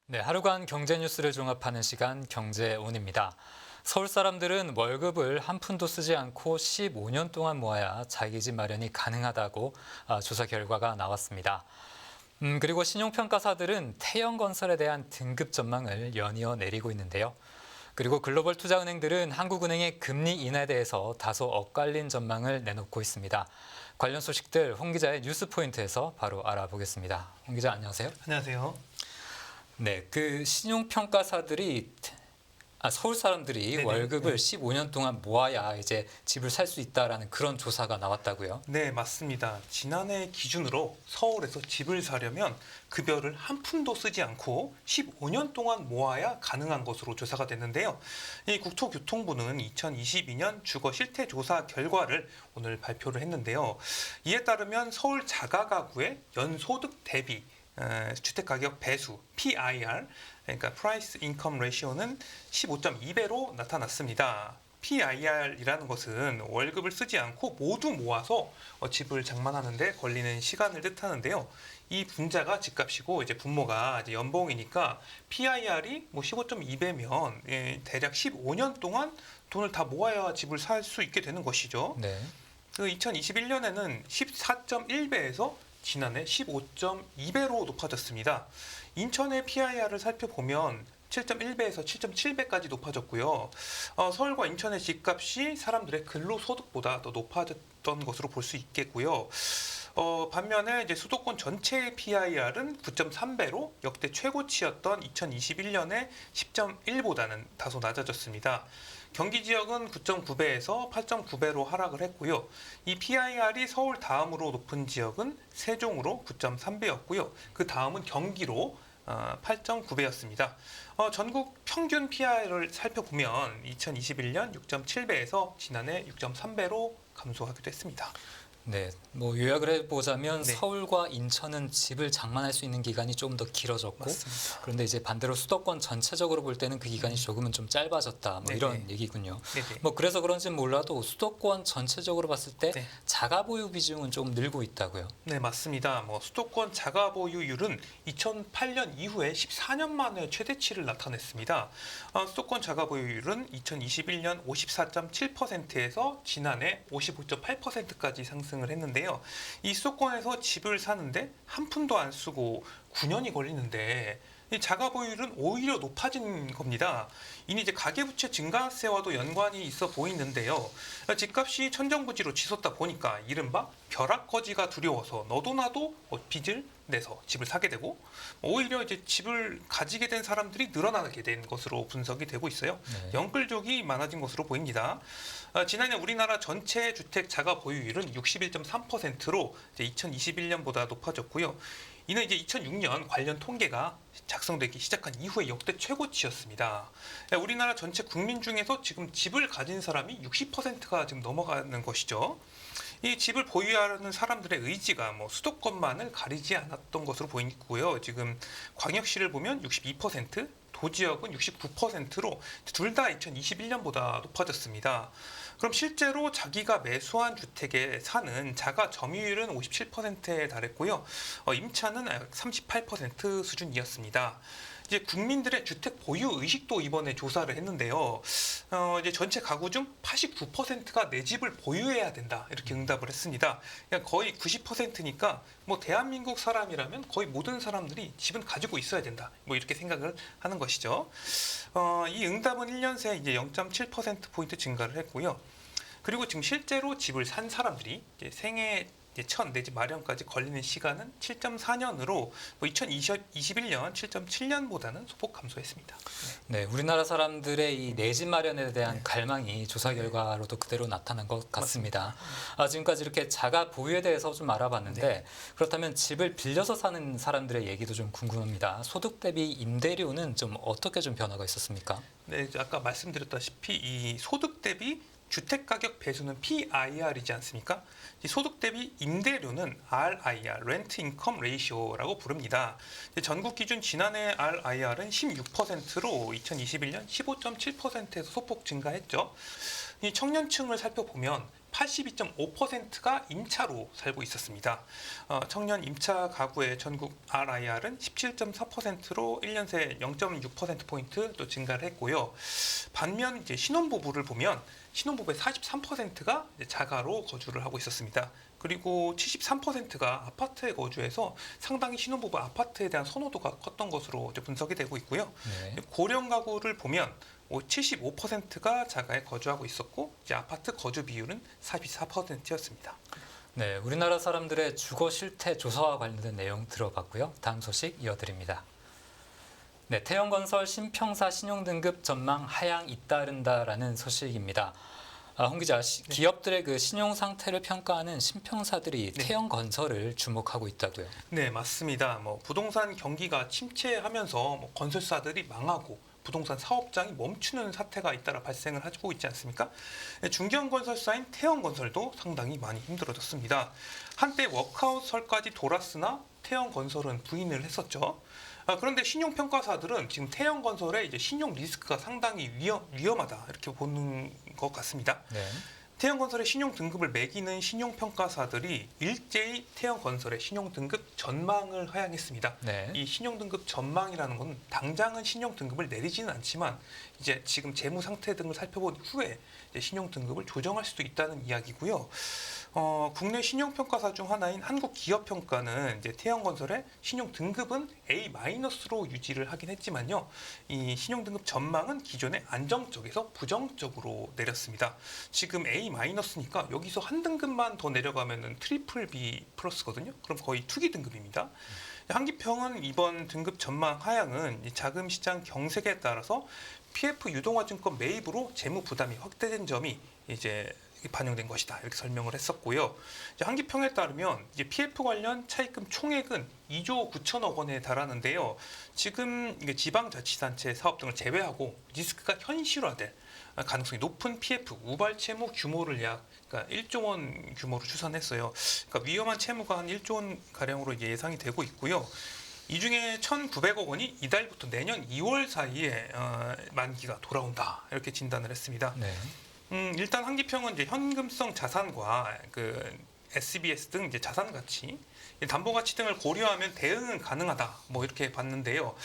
네, 하루간 경제 뉴스를 종합하는 시간 경제온입니다. 서울 사람들은 월급을 한 푼도 쓰지 않고 15년 동안 모아야 자기 집 마련이 가능하다고 조사 결과가 나왔습니다. 그리고 신용평가사들은 태형건설에 대한 등급 전망을 연이어 내리고 있는데요. 그리고 글로벌 투자은행들은 한국은행의 금리 인하에 대해서 다소 엇갈린 전망을 내놓고 있습니다. 관련 소식들 홍 기자의 뉴스포인트에서 바로 알아보겠습니다. 홍 기자 안녕하세요. 안녕하세요. 네, 그 신용평가사들이 서울 사람들이 네네. 월급을 15년 동안 모아야 이제 집을 살 수 있다라는 그런 조사가 나왔다고요. 네, 맞습니다. 지난해 기준으로 서울에서 집을 사려면 급여를 한 푼도 쓰지 않고 15년 동안 모아야 가능한 것으로 조사가 됐는데요. 이 국토교통부는 2022년 주거 실태 조사 결과를 오늘 발표를 했는데요. 이에 따르면 서울 자가가구의 연소득 대비 주택가격 배수 PIR, 그러니까 Price Income Ratio는 15.2배로 나타났습니다. PIR이라는 것은 월급을 쓰지 않고 모두 모아서 집을 장만하는데 걸리는 시간을 뜻하는데요. 이 분자가 집값이고 이제 분모가 이제 연봉이니까 PIR이 뭐 15.2배면 대략 15년 동안 돈을 다 모아야 집을 살 수 있게 되는 것이죠. 네. 그 2021년에는 14.1배에서 지난해 15.2배로 높아졌습니다. 인천의 PIR을 살펴보면 7.1배에서 7.7배까지 높아졌고요. 서울과 인천의 집값이 사람들의 근로소득보다 더 높아졌던 것으로 볼 수 있겠고요. 반면에 이제 수도권 전체의 PIR은 9.3배로 역대 최고치였던 2021년의 10.1보다는 다소 낮아졌습니다. 경기 지역은 9.9배에서 8.9배로 하락을 했고요. 이 PIR이 서울 다음으로 높은 지역은 세종으로 9.3배였고요. 그 다음은 경기로 8.9배였습니다. 전국 평균 PIR을 살펴보면 2021년 6.7배에서 지난해 6.3배로 감소하기도 했습니다. 네, 뭐 요약을 해보자면 네. 서울과 인천은 집을 장만할 수 있는 기간이 좀 더 길어졌고, 맞습니다. 그런데 이제 반대로 수도권 전체적으로 볼 때는 그 기간이 조금은 좀 짧아졌다, 뭐 네네. 이런 얘기군요. 네네. 뭐 그래서 그런지는 몰라도 수도권 전체적으로 봤을 때 네. 자가 보유 비중은 좀 늘고 있다고요. 네, 맞습니다. 수도권 자가 보유율은 2008년 이후에 14년 만에 최대치를 나타냈습니다. 수도권 자가 보유율은 2021년 54.7%에서 지난해 55.8%까지 상승을 했는데요. 이 수도권에서 집을 사는데 한 푼도 안 쓰고 9년이 걸리는데 이 자가 보유율은 오히려 높아진 겁니다. 이는 이제 가계부채 증가세와도 연관이 있어 보이는데요. 집값이 천정부지로 치솟다 보니까 이른바 벼락거지가 두려워서 너도 나도 빚을 내서 집을 사게 되고 오히려 이제 집을 가지게 된 사람들이 늘어나게 된 것으로 분석이 되고 있어요. 네. 영끌족이 많아진 것으로 보입니다. 지난해 우리나라 전체 주택 자가 보유율은 61.3%로 2021년보다 높아졌고요. 이는 이제 2006년 관련 통계가 작성되기 시작한 이후의 역대 최고치였습니다. 우리나라 전체 국민 중에서 지금 집을 가진 사람이 60%가 지금 넘어가는 것이죠. 이 집을 보유하는 사람들의 의지가 수도권만을 가리지 않았던 것으로 보이고요. 지금 광역시를 보면 62%, 도지역은 69%로 둘 다 2021년보다 높아졌습니다. 그럼 실제로 자기가 매수한 주택에 사는 자가 점유율은 57%에 달했고요. 임차는 38% 수준이었습니다. 이제 국민들의 주택 보유 의식도 이번에 조사를 했는데요. 이제 전체 가구 중 89%가 내 집을 보유해야 된다 이렇게 응답을 했습니다. 그러니까 거의 90%니까 대한민국 사람이라면 거의 모든 사람들이 집은 가지고 있어야 된다. 이렇게 생각을 하는 것이죠. 이 응답은 1년 새 이제 0.7% 포인트 증가를 했고요. 그리고 지금 실제로 집을 산 사람들이 이제 생애 첫 내 집 마련까지 걸리는 시간은 7.4년으로 2021년 7.7년보다는 소폭 감소했습니다. 네, 우리나라 사람들의 이 내 집 마련에 대한 네. 갈망이 조사 네. 결과로도 그대로 나타난 것 같습니다. 맞습니다. 지금까지 이렇게 자가 보유에 대해서 좀 알아봤는데 네. 그렇다면 집을 빌려서 사는 사람들의 얘기도 좀 궁금합니다. 소득 대비 임대료는 좀 어떻게 좀 변화가 있었습니까? 네, 아까 말씀드렸다시피 이 소득 대비 주택가격 배수는 PIR이지 않습니까? 이 소득 대비 임대료는 RIR, Rent Income Ratio라고 부릅니다. 전국 기준 지난해 RIR은 16%로 2021년 15.7%에서 소폭 증가했죠. 이 청년층을 살펴보면 82.5%가 임차로 살고 있었습니다. 청년 임차 가구의 전국 RIR은 17.4%로 1년 새 0.6%포인트 또 증가를 했고요. 반면 이제 신혼부부를 보면 신혼부부의 43%가 자가로 거주를 하고 있었습니다. 그리고 73%가 아파트에 거주해서 상당히 신혼부부 아파트에 대한 선호도가 컸던 것으로 이제 분석이 되고 있고요. 네. 고령 가구를 보면 75%가 자가에 거주하고 있었고 이제 아파트 거주 비율은 44%였습니다. 네, 우리나라 사람들의 주거 실태 조사와 관련된 내용 들어봤고요. 다음 소식 이어드립니다. 네, 태영건설 신평사 신용등급 전망 하향 잇따른다라는 소식입니다. 홍 기자, 기업들의 그 신용 상태를 평가하는 신평사들이 네. 태영건설을 주목하고 있다고요. 네, 맞습니다. 부동산 경기가 침체하면서 건설사들이 망하고 부동산 사업장이 멈추는 사태가 잇따라 발생을 하고 있지 않습니까? 중견 건설사인 태영건설도 상당히 많이 힘들어졌습니다. 한때 워크아웃설까지 돌았으나 태영건설은 부인을 했었죠. 그런데 신용평가사들은 지금 태영건설의 이제 신용 리스크가 상당히 위험하다 이렇게 보는 것 같습니다. 네. 태영건설의 신용 등급을 매기는 신용평가사들이 일제히 태영건설의 신용 등급 전망을 하향했습니다. 네. 이 신용 등급 전망이라는 건 당장은 신용 등급을 내리지는 않지만 이제 지금 재무 상태 등을 살펴본 후에 이제 신용 등급을 조정할 수도 있다는 이야기고요. 국내 신용평가사 중 하나인 한국기업평가는 이제 태영건설의 신용 등급은 A-로 유지를 하긴 했지만요. 이 신용 등급 전망은 기존의 안정적에서 부정적으로 내렸습니다. 지금 A-니까 여기서 한 등급만 더 내려가면은 트리플 B 플러스거든요. 그럼 거의 투기 등급입니다. 한기평은 이번 등급 전망 하향은 자금 시장 경색에 따라서 PF 유동화증권 매입으로 재무 부담이 확대된 점이 이제 반영된 것이다 이렇게 설명을 했었고요. 한기평에 따르면 이제 PF 관련 차입금 총액은 2조 9천억 원에 달하는데요. 지금 지방자치단체 사업 등을 제외하고 리스크가 현실화될 가능성이 높은 PF 우발 채무 규모를 그러니까 1조 원 규모로 추산했어요. 그러니까 위험한 채무가 한 1조 원 가량으로 이제 예상이 되고 있고요. 이 중에 1,900억 원이 이달부터 내년 2월 사이에 만기가 돌아온다 이렇게 진단을 했습니다. 네. 일단 한기평은 이제 현금성 자산과 그 SBS 등 이제 자산 가치, 담보 가치 등을 고려하면 대응은 가능하다. 이렇게 봤는데요.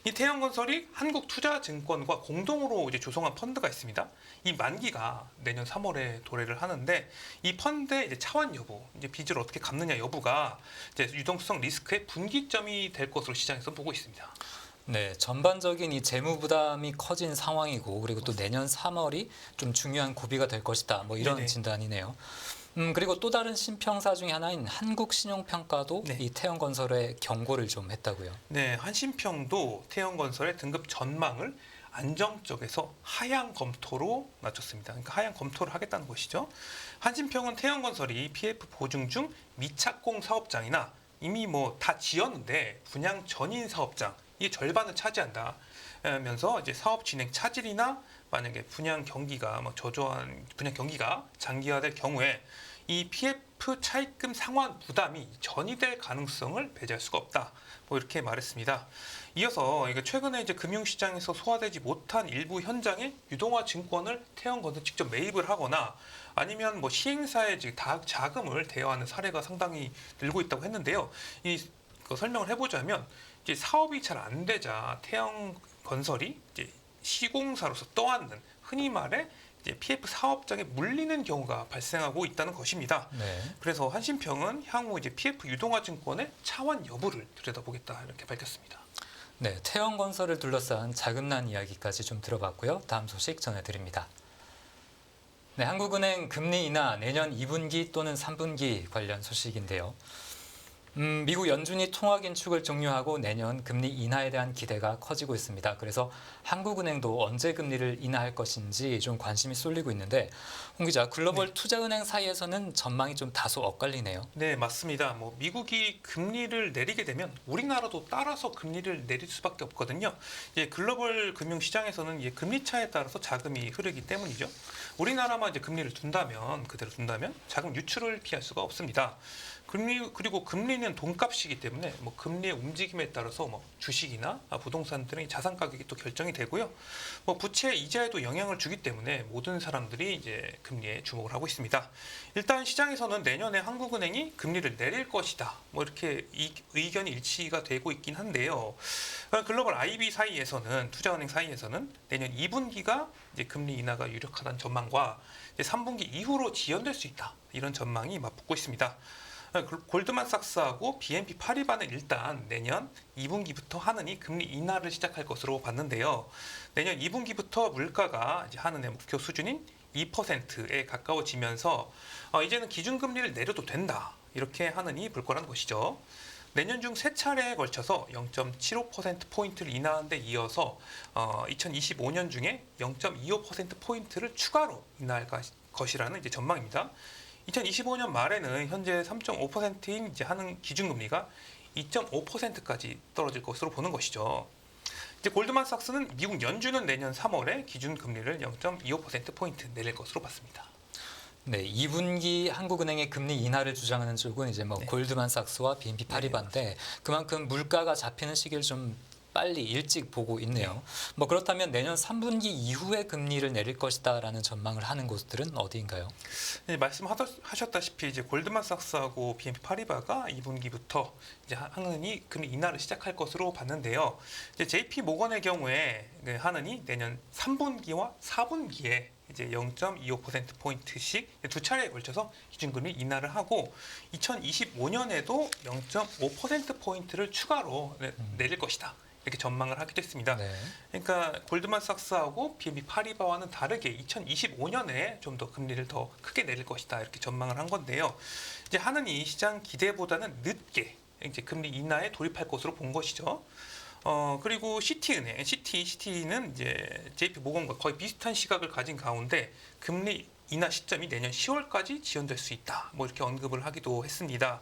이 태영건설이 한국투자증권과 공동으로 이제 조성한 펀드가 있습니다. 이 만기가 내년 3월에 도래를 하는데 이 펀드의 이제 차환 여부, 이제 빚을 어떻게 갚느냐 여부가 이제 유동성 리스크의 분기점이 될 것으로 시장에서 보고 있습니다. 네, 전반적인 이 재무 부담이 커진 상황이고 그리고 또 내년 3월이 좀 중요한 고비가 될 것이다. 이런 네네. 진단이네요. 그리고 또 다른 신평사 중에 하나인 한국신용평가도 네. 이 태영건설에 경고를 좀 했다고요. 네, 한신평도 태영건설의 등급 전망을 안정적에서 하향 검토로 낮췄습니다. 그러니까 하향 검토를 하겠다는 것이죠. 한신평은 태영건설이 PF 보증 중 미착공 사업장이나 이미 다 지었는데 분양 전인 사업장 이 절반을 차지한다면서 이제 사업 진행 차질이나 만약에 분양 경기가 저조한 분양 경기가 장기화될 경우에 이 PF 차입금 상환 부담이 전이될 가능성을 배제할 수가 없다. 이렇게 말했습니다. 이어서 최근에 이제 금융시장에서 소화되지 못한 일부 현장에 유동화 증권을 태영건설 직접 매입을 하거나 아니면 시행사의 자금을 대여하는 사례가 상당히 늘고 있다고 했는데요. 설명을 해보자면 이제 사업이 잘 안 되자 태영건설이 이제 시공사로서 떠안는 흔히 말해 이제 PF 사업장에 물리는 경우가 발생하고 있다는 것입니다. 네. 그래서 한신평은 향후 이제 PF 유동화 증권의 차환 여부를 들여다보겠다 이렇게 밝혔습니다. 네, 태영건설을 둘러싼 자금난 이야기까지 좀 들어봤고요. 다음 소식 전해드립니다. 네, 한국은행 금리 인하 내년 2분기 또는 3분기 관련 소식인데요. 미국 연준이 통화 긴축을 종료하고 내년 금리 인하에 대한 기대가 커지고 있습니다. 그래서 한국은행도 언제 금리를 인하할 것인지 좀 관심이 쏠리고 있는데 홍 기자, 글로벌 투자은행 사이에서는 전망이 좀 다소 엇갈리네요. 네, 맞습니다. 미국이 금리를 내리게 되면 우리나라도 따라서 금리를 내릴 수밖에 없거든요. 글로벌 금융 시장에서는 금리 차에 따라서 자금이 흐르기 때문이죠. 우리나라만 이제 금리를 그대로 둔다면 자금 유출을 피할 수가 없습니다. 그리고 금리는 돈값이기 때문에 뭐 금리의 움직임에 따라서 뭐 주식이나 부동산 등의 자산 가격이 또 결정이 되고요. 뭐 부채 이자에도 영향을 주기 때문에 모든 사람들이 이제 금리에 주목을 하고 있습니다. 일단 시장에서는 내년에 한국은행이 금리를 내릴 것이다. 뭐 이렇게 의견이 일치가 되고 있긴 한데요. 글로벌 IB 사이에서는 투자은행 사이에서는 내년 2분기가 이제 금리 인하가 유력하다는 전망과 이제 3분기 이후로 지연될 수 있다. 이런 전망이 맞붙고 있습니다. 골드만삭스하고 BNP 파리바는 일단 내년 2분기부터 하느니 금리 인하를 시작할 것으로 봤는데요. 내년 2분기부터 물가가 이제 하느니 목표 수준인 2%에 가까워지면서 이제는 기준금리를 내려도 된다. 이렇게 하느니 볼 거라는 것이죠. 내년 중 세 차례에 걸쳐서 0.75%포인트를 인하한 데 이어서 2025년 중에 0.25%포인트를 추가로 인하할 것이라는 이제 전망입니다. 2025년 말에는 현재 3.5%인 이제 하는 기준금리가 2.5%까지 떨어질 것으로 보는 것이죠. 이제 골드만삭스는 미국 연준은 내년 3월에 기준금리를 0.25%포인트 내릴 것으로 봤습니다. 네, 2분기 한국은행의 금리 인하를 주장하는 쪽은 이제 뭐 네. 골드만삭스와 BNP 파리바인데 그만큼 물가가 잡히는 시기를 좀 빨리 일찍 보고 있네요. 뭐 그렇다면 내년 3분기 이후에 금리를 내릴 것이다라는 전망을 하는 곳들은 어디인가요? 네, 말씀하셨다시피 이제 골드만삭스하고 BNP 파리바가 2분기부터 이제 한은이 금리 인하를 시작할 것으로 봤는데요. 이제 JP 모건의 경우에 한은이 내년 3분기와 4분기에 이제 0.25%포인트씩 두 차례에 걸쳐서 기준금리 인하를 하고 2025년에도 0.5%포인트를 추가로 내릴 것이다. 이렇게 전망을 하기도 했습니다. 네. 그러니까 골드만삭스하고 BNP 파리바와는 다르게 2025년에 좀 더 금리를 더 크게 내릴 것이다. 이렇게 전망을 한 건데요. 이제 한은이 시장 기대보다는 늦게 이제 금리 인하에 돌입할 것으로 본 것이죠. 그리고 시티은행, 시티는 이제 JP 모건과 거의 비슷한 시각을 가진 가운데 금리 인하 시점이 내년 10월까지 지연될 수 있다. 뭐 이렇게 언급을 하기도 했습니다.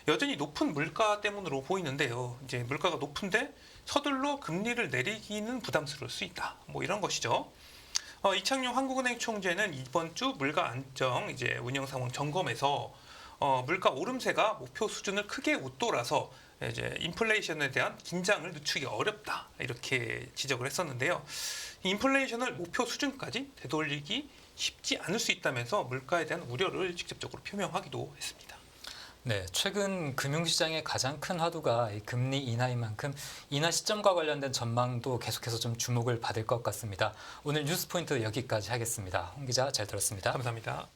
여전히 높은 물가 때문으로 보이는데요. 이제 물가가 높은데 서둘러 금리를 내리기는 부담스러울 수 있다. 뭐 이런 것이죠. 이창용 한국은행 총재는 이번 주 물가 안정 이제 운영 상황 점검에서 물가 오름세가 목표 수준을 크게 웃돌아서 이제 인플레이션에 대한 긴장을 늦추기 어렵다 이렇게 지적을 했었는데요. 인플레이션을 목표 수준까지 되돌리기 쉽지 않을 수 있다면서 물가에 대한 우려를 직접적으로 표명하기도 했습니다. 네, 최근 금융시장의 가장 큰 화두가 이 금리 인하인 만큼 인하 시점과 관련된 전망도 계속해서 좀 주목을 받을 것 같습니다. 오늘 뉴스 포인트 여기까지 하겠습니다. 홍 기자 잘 들었습니다. 감사합니다.